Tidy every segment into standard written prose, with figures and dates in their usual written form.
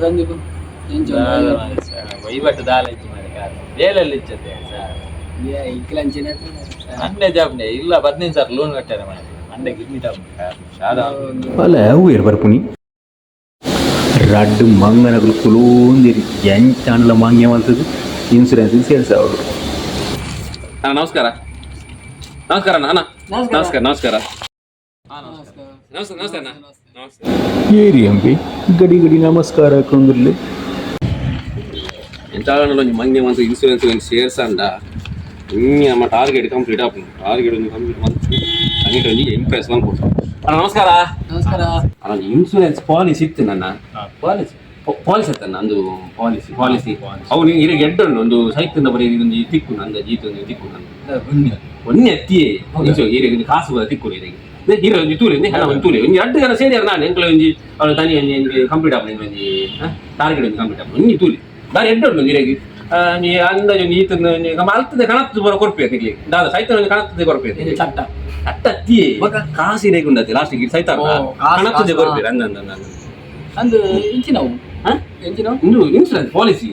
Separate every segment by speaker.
Speaker 1: ಸಂದೀಪ್
Speaker 2: ವಹಿವಾಟು ದಾಲಂಚಿ ಮಾಡಿ ಬೇಲಲ್ಲಿ ಇಚ್ಚತೆ
Speaker 1: ಇಕ್ಕಿಲಂಚಿನ
Speaker 2: ಅಂಡೆ ಜಾಬ್ನೆ ಇಲ್ಲ 15 ಸಾವಿರ ಲೋನ್ ಕಟ್ಟಾರೆ ಮಾಡಿ ಅಂಡೆ ಗಿರ್ಮಿಟ
Speaker 3: ಅಲ್ಲ ಊರು ಬರ್ಪುನಿ ರಡ್ಡು ಮಂಗನಗಳು ಕುಲೋಂದಿರಿ ಎಂಚಾಂಡ್ಲ ಮಂಗ್ಯ ಮಾಡ್ತದೆ ಇನ್ಸೂರೆನ್ಸ್ ಸೇಲ್ಸ್ ಅವರು.
Speaker 2: ನಮಸ್ಕಾರ ನಮಸ್ಕಾರ ಅಣ್ಣ ನಮಸ್ಕಾರ ನಮಸ್ಕಾರ ನಮಸ್ಕಾರ
Speaker 3: ಏರಿ ಅಂಬಿ ಗಡಿ ಗಡಿ ನಮಸ್ಕಾರ ಕೊಂದ್ರಲಿ
Speaker 2: ಎಂಚಾಗಣ್ಣ ಮಂಗ್ಯ ಮಂತ್ ಇನ್ಸೂರೆನ್ಸ್ ಒಂದು ಶೇರ್ಸ್ ಅಂಡ ನಮ್ಮ ಟಾರ್ಗೆಟ್ ಕಂಪ್ಲೀಟ್ ಆಪು ಟಾರ್ಗೆಟ್ ಒಂದು ಕಂಪ್ಲೀಟ್ ಮಂತ್ ಹಂಗೆ ಒಂದು ಇಂಪ್ರೆಸ್ ಒಂದು ಕೊಡ್ತು. ಅಣ್ಣ ನಮಸ್ಕಾರ
Speaker 1: ನಮಸ್ಕಾರ
Speaker 2: ಅಣ್ಣ ಇನ್ಸೂರೆನ್ಸ್ ಪಾಲಿಸಿ ಇತ್ತು ನನ್ನ ಪಾಲಿಸಿ ಇತ್ತು ನಂದು ಪಾಲಿಸಿ ಅವನು ಈಗ ಎಡ್ಡು ಒಂದು ಸೈತಿಂದ ಬರೀ ಒಂದು ತಿಕ್ಕು ನಂದ ಜೀತು ಒಂದು ತಿಕ್ಕು ನಂದು ಒನ್ನೆ ಎತ್ತಿಯೇ ಈಗ ಕಾಸು ಬರ ತಿಕ್ಕು ಇದೀಗ ಹೀರೋ ಒಂದು ತೂಲೆ ಹಣ ಒಂದು ತೂಲೆ ಒಂದು 2 ಜನ ಸೇರಿ ನಾನು ಎಂಕ್ಲ ಒಂಜಿ ಅವಳು ತನಿ ಒಂದು ಕಂಪ್ಲೀಟ್ ಆಪು ಒಂದು ಟಾರ್ಗೆಟ್ ಒಂದು ಕಂಪ್ಲೀಟ್ ಆಪು ಒಂದು ತೂಲೆ ಬಾರಿ ಎಡ್ಡು ನೀರಿಗೆ ನೀ ಅಂದಾಜು ಈತನ ಮಲ್ತದೆ ಕಣತ್ತು ಬರೋ ಕೊರ್ಪೇತಿ ಇಲ್ಲಿ ದಾದ ಸೈತ ಕಣತ್ತದೆ ಕೊರ್ಪೇತಿ
Speaker 1: ಚಟ್ಟ
Speaker 2: ಅಟ್ಟಿ ಕಾಸಿನೇ ಉಂಡತಿ ಲಾಸ್ಟಿಗೆ ಸೈತ ಕಣತ್ತದೆ ಕೊರ್ಪೇರಿ ಅಂದ
Speaker 1: ಅಂದು ಇಂಚಿನವು
Speaker 2: ಇಂದು ಇನ್ಸೂರೆನ್ಸ್ ಪಾಲಿಸಿ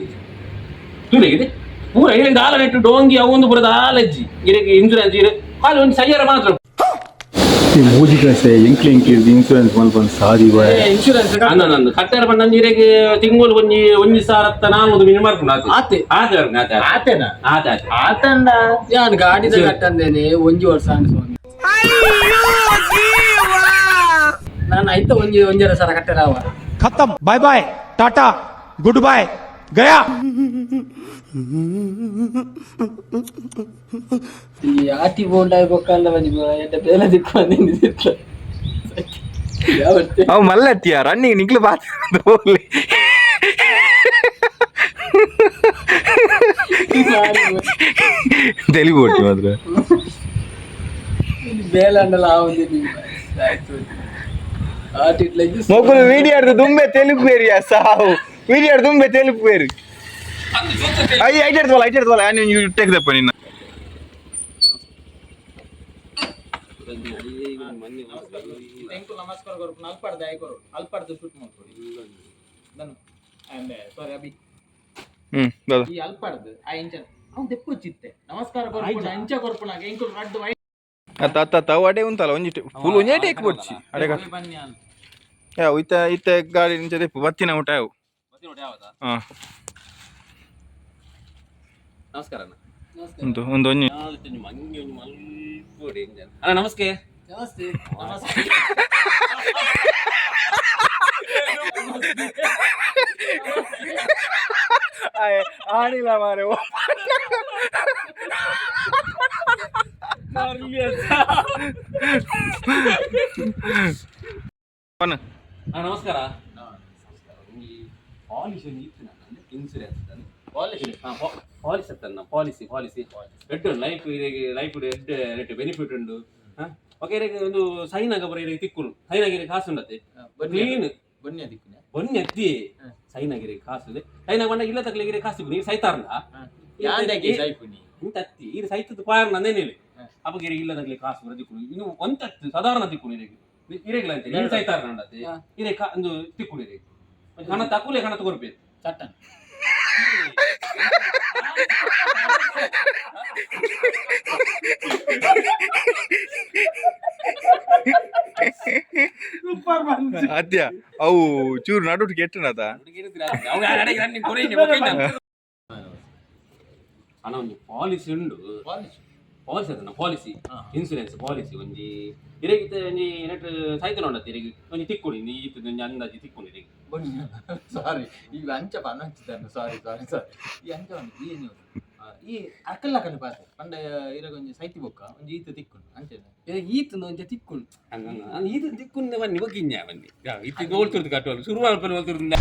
Speaker 2: ತೂಲೆಗಿದೆ ಪೂರ ಇರಗೆ ಆಲ ನೆಟ್ಟು ಡೋಂಗಿ ಅವೊಂದು ಬರೋದು ಆಲಜ್ಜಿ ಇರಗೆ ಇನ್ಸೂರೆನ್ಸ್ ಇರ ಅಲ್ಲಿ ಒಂದು ಸಯ್ಯರ ಮಾತ್ರ
Speaker 3: ಮೂಜಿ ಕಳಿಸ್ತೆ ಎಂಕ್ಲಿ ಇನ್ಸೂರೆನ್ಸ್ ಮಲ್ಪಂದು ಸಾದಿವ
Speaker 2: ಇನ್ಸೂರೆನ್ಸ್ ನಂದು ಕಟ್ಟಾರ ಬಂದ ಇರಗೆ ತಿಂಗಳು ಒಂಜಿ ಸಾವಿರ ನಾನು ಮಿನಿಮಮ್ ಮಾಡ್ಕೊಂಡು ಆತೆ ಆತೇನಾ
Speaker 1: ಆತಂಡ ನಾನು ಗಾಡಿದ ಕಟ್ಟಂದೇನೆ 1 ವರ್ಷ ಅನ್ಸ್ಕೊಂಡು ನಾನು ಆಯ್ತು ಒಂಜರ ಸರ ಕಟ್ಟರಾವ
Speaker 4: खत्म bye bye tata goodbye गया
Speaker 1: ಈ ಆಟಿ ಬೋಂಡಾಯ್ ಬೊಕ್ಕಂದ ಬಂದಿಬ ಎಡ್ಡ ಬೇಲೆ ದಿಕ್ಕು ಬಂದಿದ್ದ ಯಾವತ್ತೆ
Speaker 5: ಅವ್ ಮಲ್ಲತ್ತಿಯ ರನ್ನಿಂಗ್ ನಿಕ್ಲು ಬಾತ್ ಹೋಗ್ಲಿ ತೆಲಿಗು ಒಟ್ಟು ಮಾತ್ರ
Speaker 1: ಬೇಲಂಡಲ ಆವುದಿಲ್ಲ ಆಯ್ತು ಆಟಿ ಇಟ್ಲೈದು
Speaker 5: ಮೊಗ್ಗುಲು ವೀಡಿಯೋಡ್ದು ದುಂಬೆ ತೆಲುಗು ಬೇರಿಯ ಸಾವು ವೀಡಿಯೋಡ್ ದುಂಬೆ ತೆಲುಗು ಬೇರಿ ಅಯ್ಯ ಐಟೆಡ್ದವಲ್ಲ ನೀವು ಟೇಕ್ದಪ್ಪ ನಿನ್ನ
Speaker 2: ನಮಸ್ಕಾರ ಕೊರ್ಪು ಅಲ್ಪಾಡ್ದು ಆಯ್ ಕೊರು ಅಲ್ಪಾಡ್ದು ಶೂಟ್ ಮಾಡ್ಕೊಡಿ ಧನು ಸಾರಿ ಅಭಿ ಈ ಅಲ್ಪಾಡ್ದು ಆ ಇಂಚನ್ ಅವ್ನು ತೆಪ್ಪೊಚ್ಚಿತ್ತೆ ನಮಸ್ಕಾರ ಕೊರ್ಪುನ ಇಂಚ ಕೊರ್ಪುನ ಎಂಕುಲು ರಡ್ಡು ವೈ
Speaker 5: ಅತ್ತ ಅಡೆ ಉಂತಲ್ಲ ಒಂಜಿಟ್ಟು ಫುಲ್ ಒಂಜೇ ಟೇಕ್ ಬರ್ಚಿ ಅಡೆ
Speaker 2: ಬನ್ನಿ
Speaker 5: ಯಾವ ಇತ್ತ ಗಾಡಿ ನಿಂಚ ತೆಪ್ಪು ಬತ್ತಿನ ಊಟ ಯಾವ ಹಾಂ
Speaker 2: ನಮಸ್ಕಾರ
Speaker 5: ಉಂಟು ಒಂದು ಒಂಜಿ
Speaker 2: ಅಣ್ಣ ನಮಸ್ತೆ
Speaker 1: ನಮಸ್ತೆ
Speaker 5: ಆಡಿಲ್ಲ ಮಾರೆ
Speaker 2: ನಮಸ್ಕಾರ ಪಾಲಿಸಿ ಇನ್ಸೂರೆನ್ಸ್ ಪಾಲಿಸಿ ಅತ್ತನ್ನ ಪಾಲಿಸಿ ಎಡ್ಡು ಲೈಫ್ ಎಡ್ಡು ಬೆನಿಫಿಟ್ ಉಂಡು ಓಕೆ ಒಂದು ಸೈನ್ ಆಗ ಬರೀ ತಿಕ್ಕುನು ಸೈನ್ ಆಗಿರ ಕಾಸು ಉಂಡತ್ತೆ ಕ್ಲೀನ್ ಬನ್ನಿ ಅತ್ತಿ ಸೈನ್ ಆಗಿರ ಕಾಸು ಸೈನ್ ಆಗ ಇಲ್ಲ ತಕ್ಲಿಗಿರ ಕಾಸು ನೀವು ಸೈತಾರಲ್ಲ ಇಂತತ್ತಿ ಇದು ಸೈತದ ಪಾಯರ್ ನಂದೇನೆ ಅಪ್ಪಗಿರಿ ಇಲ್ಲ ತಗ್ಲಿ ಕಾಸು ಬರ ದಿಕ್ಕುನು ಇನ್ನು ಒಂತತ್ತು ಸಾಧಾರಣ ದಿಕ್ಕುನು ಇರೆಗಿಲ್ಲ ಅಂತ ನೀನು ಸೈತಾರ ನಂಡತ್ತೆ ಇರೆ ಒಂದು ತಿಕ್ಕುನು ಇರೆ ಹಣ ತಕ್ಕುಲೆ ಹಣ ತಗೊರ್ಬೇಕು
Speaker 1: ಚಟ್ಟನ್
Speaker 5: ಅದ್ಯ ಅವು ಚೂರು ನಡುಟ್ ಕೆಟ್ಟನದ
Speaker 2: ಅಣ್ಣ ಒಂದು ಪಾಲಿಸಿ ಉಂಡು ಪಾಲಿಸಿ ಅದನ್ನ ಪಾಲಿಸಿ ಇನ್ಸೂರೆನ್ಸ್ ಪಾಲಿಸಿ ಒಂಜಿ ಇರಗಿತ್ತ ಒಂಜಿ ನೆಟ್ ಸೈತ ನೋಡತ್ತೆ ಇರಗಿ ಒಂಜಿ ತಿಕ್ಕೊಡಿ ನೀ ಇತ್ತು ಒಂಜಿ ಅಂದಾಜಿ ತಿಕ್ಕೊಂಡು ಇರಗಿ
Speaker 1: ಸಾರಿ ಈಗ ಅಂಚ ಪನ್ನ ಹಂಚಿದ್ದಾನೆ ಸಾರಿ ಈ ಅಂಚ ಏನು ಈ ಅಕ್ಕಲ್ಲಕ್ಕಲ್ಲಿ ಪಾತೆ ಪಂಡ ಇರಾಗ ಒಂಜಿ ಸೈತಿ ಬೊಕ್ಕ ಒಂಜಿ ಈತ ತಿಕ್ಕೊಂಡು ಅಂಚೆ ಈತನ ಒಂಜಿ ತಿಕ್ಕೊಂಡು
Speaker 2: ಈತ ತಿಕ್ಕೊಂಡು ಬನ್ನಿ ಬಗ್ಗಿನ್ಯಾ ಬನ್ನಿ ಇತ್ತು ನೋಡ್ತಿರ್ದು ಕಟ್ಟುವಲ್ಲ ಶುರು ಮಾಡ್ಕೊಂಡು ಹೋಗ್ತಿರ್ದು